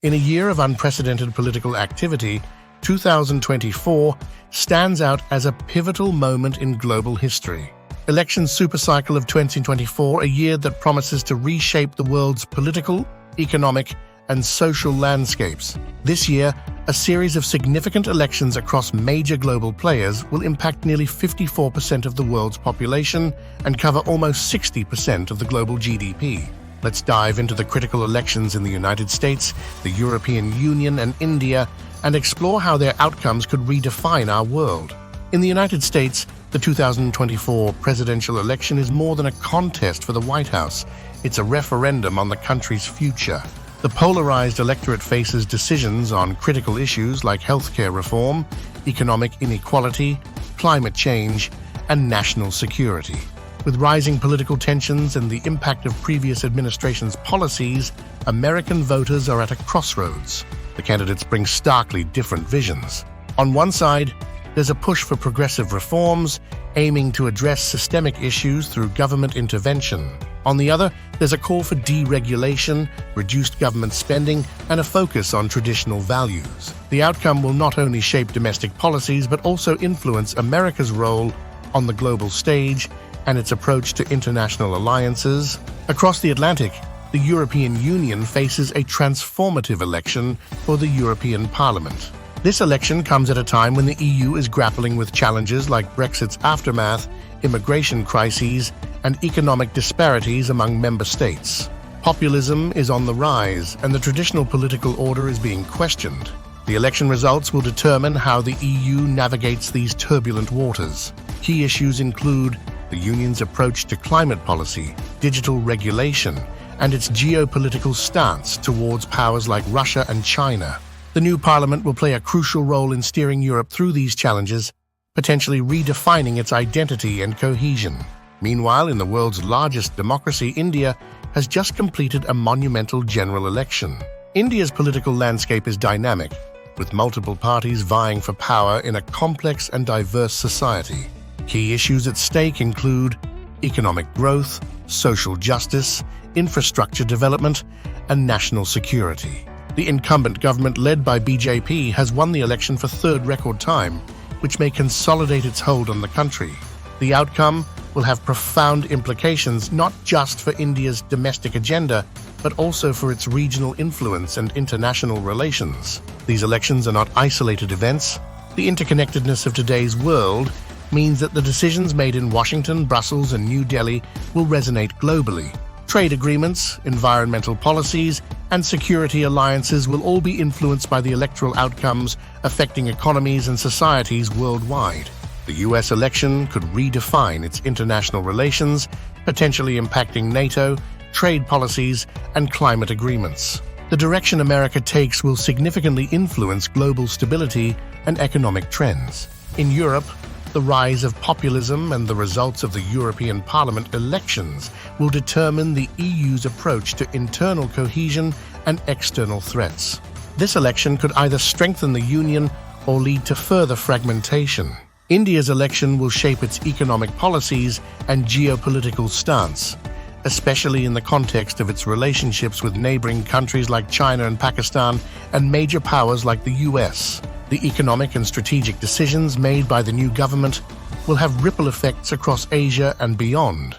In a year of unprecedented political activity, 2024 stands out as a pivotal moment in global history. Elections Supercycle of 2024, a year that promises to reshape the world's political, economic, and social landscapes. This year, a series of significant elections across major global players will impact nearly 54% of the world's population and cover almost 60% of the global GDP. Let's dive into the critical elections in the United States, the European Union, and India, and explore how their outcomes could redefine our world. In the United States, the 2024 presidential election is more than a contest for the White House. It's a referendum on the country's future. The polarized electorate faces decisions on critical issues like healthcare reform, economic inequality, climate change, and national security. With rising political tensions and the impact of previous administrations' policies, American voters are at a crossroads. The candidates bring starkly different visions. On one side, there's a push for progressive reforms, aiming to address systemic issues through government intervention. On the other, there's a call for deregulation, reduced government spending, and a focus on traditional values. The outcome will not only shape domestic policies, but also influence America's role on the global stage and its approach to international alliances. Across the Atlantic, the European Union faces a transformative election for the European Parliament. This election comes at a time when the EU is grappling with challenges like Brexit's aftermath, immigration crises, and economic disparities among member states. Populism is on the rise, and the traditional political order is being questioned. The election results will determine how the EU navigates these turbulent waters. Key issues include the Union's approach to climate policy, digital regulation, and its geopolitical stance towards powers like Russia and China. The new parliament will play a crucial role in steering Europe through these challenges, potentially redefining its identity and cohesion. Meanwhile, in the world's largest democracy, India has just completed a monumental general election. India's political landscape is dynamic, with multiple parties vying for power in a complex and diverse society. Key issues at stake include economic growth, social justice, infrastructure development, and national security. The incumbent government led by BJP has won the election for third record time, which may consolidate its hold on the country. The outcome will have profound implications not just for India's domestic agenda, but also for its regional influence and international relations. These elections are not isolated events. The interconnectedness of today's world means that the decisions made in Washington, Brussels, and New Delhi will resonate globally. Trade agreements, environmental policies, and security alliances will all be influenced by the electoral outcomes affecting economies and societies worldwide. The US election could redefine its international relations, potentially impacting NATO, trade policies, and climate agreements. The direction America takes will significantly influence global stability and economic trends. In Europe, the rise of populism and the results of the European Parliament elections will determine the EU's approach to internal cohesion and external threats. This election could either strengthen the Union or lead to further fragmentation. India's election will shape its economic policies and geopolitical stance, especially in the context of its relationships with neighboring countries like China and Pakistan and major powers like the US. The economic and strategic decisions made by the new government will have ripple effects across Asia and beyond.